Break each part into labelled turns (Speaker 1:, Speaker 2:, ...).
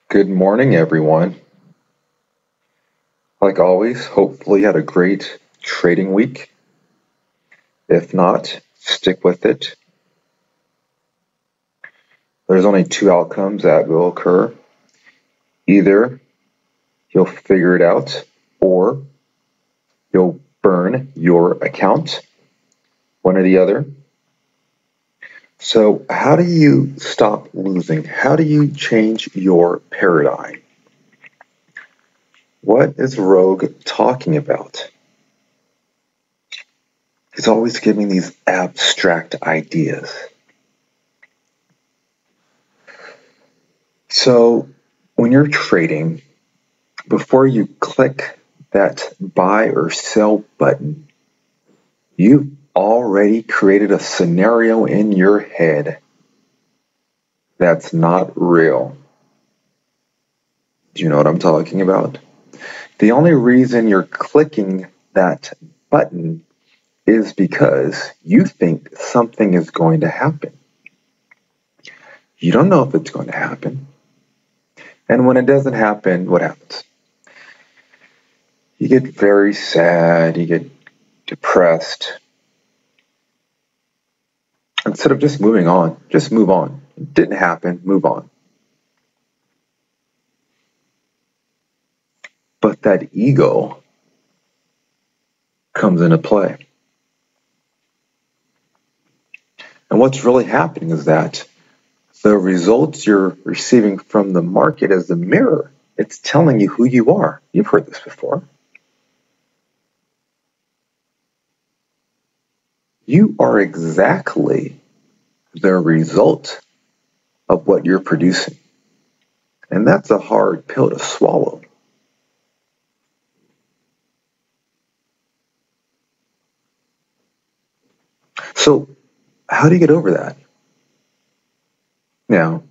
Speaker 1: Good morning, everyone. Like always, hopefully you had a great trading week. If not, stick with it. There's only two outcomes that will occur. Either you'll figure it out or you'll burn your account, one or the other. So, how do you stop losing? How do you change your paradigm? What is Rogue talking about? He's always giving these abstract ideas. So, when you're trading, before you click that buy or sell button, you've already created a scenario in your head that's not real. Do you know what I'm talking about? The only reason you're clicking that button is because you think something is going to happen. You don't know if it's going to happen. And when it doesn't happen, what happens? You get very sad, you get depressed. Instead of just moving on, just move on. It didn't happen, move on. But that ego comes into play. And what's really happening is that the results you're receiving from the market is the mirror. It's telling you who you are. You've heard this before. You are exactly the result of what you're producing. And that's a hard pill to swallow. So, how do you get over that? Now,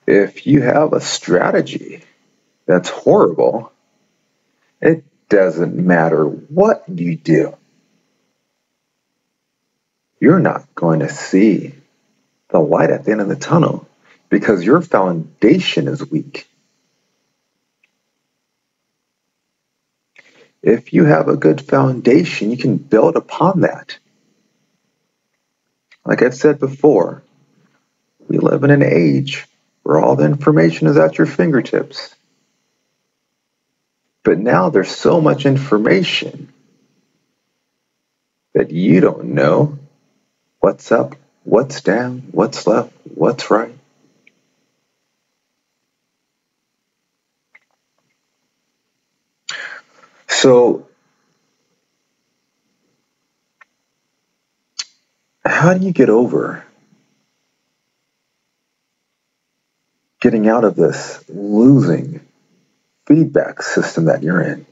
Speaker 1: if you have a strategy that's horrible, it doesn't matter what you do. You're not going to see the light at the end of the tunnel because your foundation is weak. If you have a good foundation, you can build upon that. Like I've said before, we live in an age where all the information is at your fingertips. But now there's so much information that you don't know what's up, what's down, what's left, what's right. So, how do you get over getting out of this losing feedback system that you're in?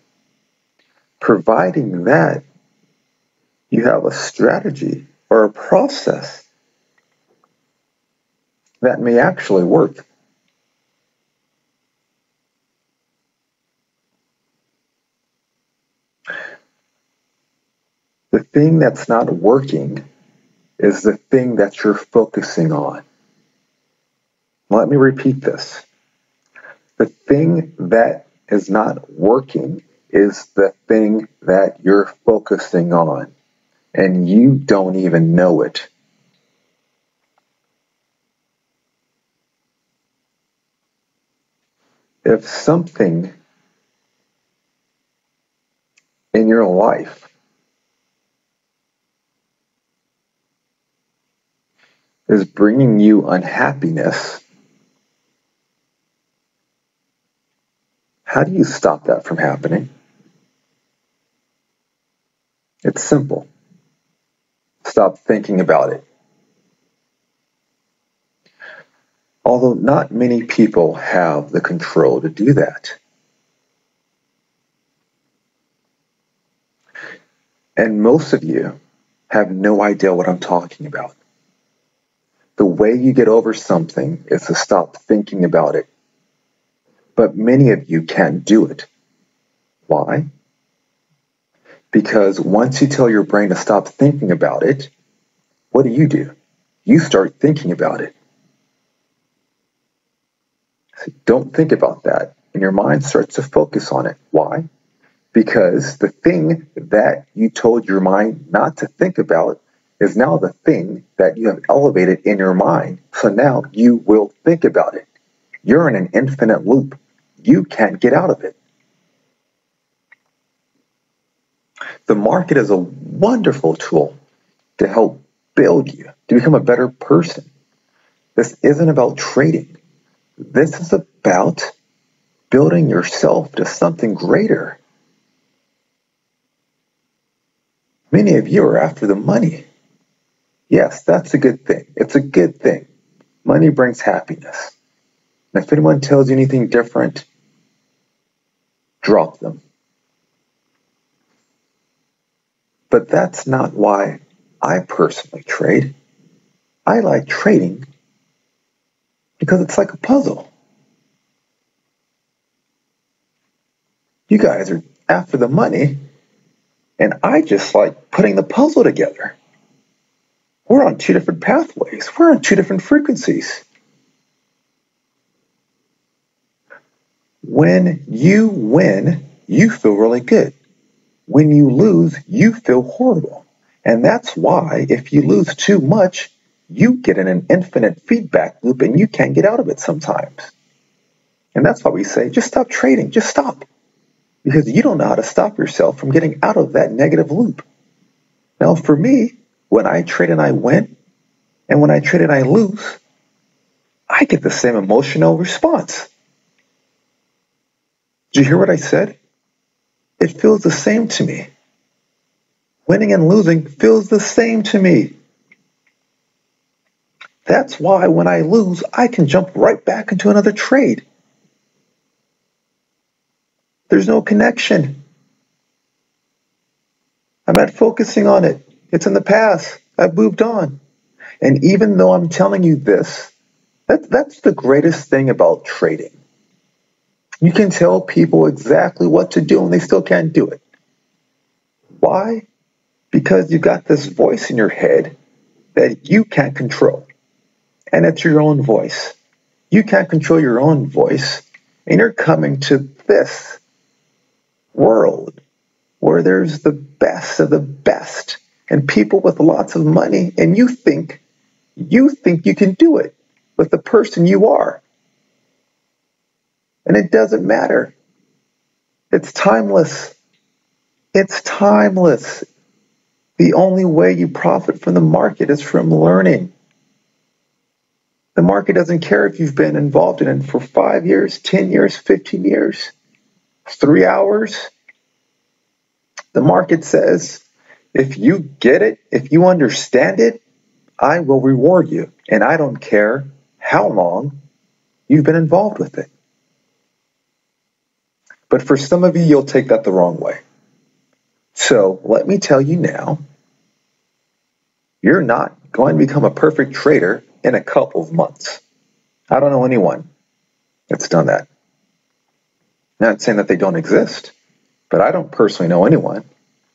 Speaker 1: Providing that you have a strategy or a process that may actually work. The thing that's not working is the thing that you're focusing on. Let me repeat this. The thing that is not working is the thing that you're focusing on, and you don't even know it. If something in your life is bringing you unhappiness, how do you stop that from happening? It's simple. Stop thinking about it. Although not many people have the control to do that. And most of you have no idea what I'm talking about. The way you get over something is to stop thinking about it. But many of you can't do it. Why? Because once you tell your brain to stop thinking about it, what do? You start thinking about it. don't think about that. And your mind starts to focus on it. Why? Because the thing that you told your mind not to think about is now the thing that you have elevated in your mind. So now you will think about it. You're in an infinite loop. You can't get out of it. The market is a wonderful tool to help build you, to become a better person. This isn't about trading. This is about building yourself to something greater. Many of you are after the money. Yes, that's a good thing. It's a good thing. Money brings happiness. And if anyone tells you anything different, drop them. But that's not why I personally trade. I like trading because it's like a puzzle. You guys are after the money, and I just like putting the puzzle together. We're on two different pathways. We're on two different frequencies. When you win, you feel really good. When you lose, you feel horrible. And that's why if you lose too much, you get in an infinite feedback loop and you can't get out of it sometimes. And that's why we say, just stop trading, just stop. Because you don't know how to stop yourself from getting out of that negative loop. Now for me, when I trade and I win, and when I trade and I lose, I get the same emotional response. Did you hear what I said? It feels the same to me. Winning and losing feels the same to me. That's why when I lose, I can jump right back into another trade. There's no connection. I'm not focusing on it. It's in the past. I've moved on. And even though I'm telling you this, that's the greatest thing about trading. You can tell people exactly what to do and they still can't do it. Why? Because you got this voice in your head that you can't control. And it's your own voice. You can't control your own voice. And you're coming to this world where there's the best of the best and people with lots of money, and you think you can do it with the person you are. And it doesn't matter. It's timeless. It's timeless. The only way you profit from the market is from learning. The market doesn't care if you've been involved in it for 5 years, 10 years, 15 years, 3 hours. The market says, if you get it, if you understand it, I will reward you. And I don't care how long you've been involved with it. But for some of you, you'll take that the wrong way. So let me tell you now, you're not going to become a perfect trader in a couple of months. I don't know anyone that's done that. I'm not saying that they don't exist, but I don't personally know anyone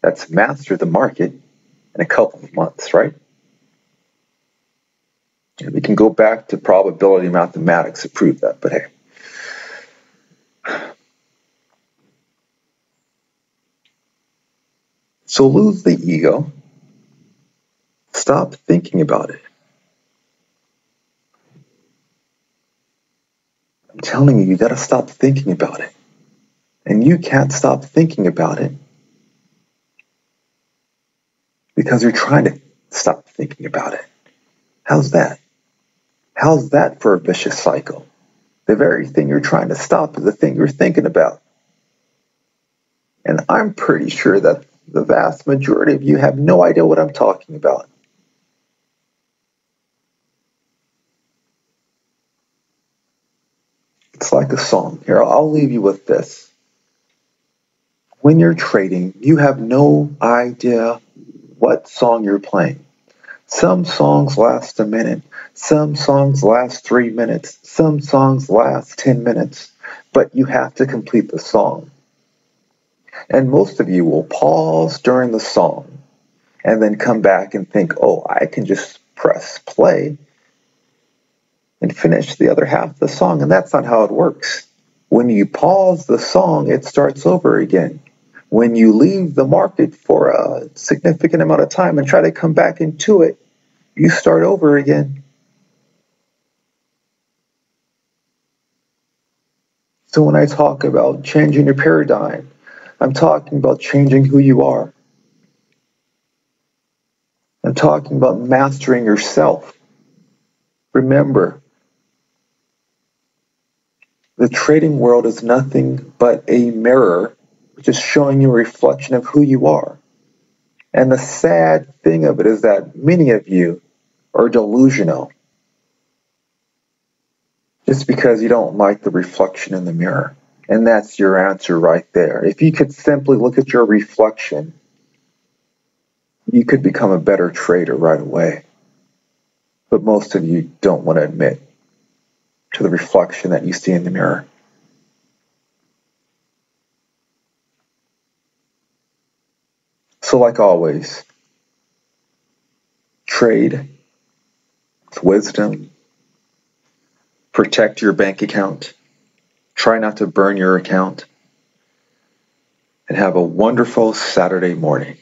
Speaker 1: that's mastered the market in a couple of months, right? And we can go back to probability mathematics to prove that, but hey. So lose the ego. Stop thinking about it. I'm telling you, you got to stop thinking about it. And you can't stop thinking about it because you're trying to stop thinking about it. How's that? How's that for a vicious cycle? The very thing you're trying to stop is the thing you're thinking about. And I'm pretty sure that the vast majority of you have no idea what I'm talking about. It's like a song. Here, I'll leave you with this. When you're trading, you have no idea what song you're playing. Some songs last a minute. Some songs last 3 minutes. Some songs last 10 minutes. But you have to complete the song. And most of you will pause during the song and then come back and think, oh, I can just press play and finish the other half of the song. And that's not how it works. When you pause the song, it starts over again. When you leave the market for a significant amount of time and try to come back into it, you start over again. So when I talk about changing your paradigm, I'm talking about changing who you are. I'm talking about mastering yourself. Remember, the trading world is nothing but a mirror, which is showing you a reflection of who you are. And the sad thing of it is that many of you are delusional just because you don't like the reflection in the mirror. And that's your answer right there. If you could simply look at your reflection, you could become a better trader right away. But most of you don't want to admit to the reflection that you see in the mirror. So like always, trade with wisdom, protect your bank account, try not to burn your account, and have a wonderful Saturday morning.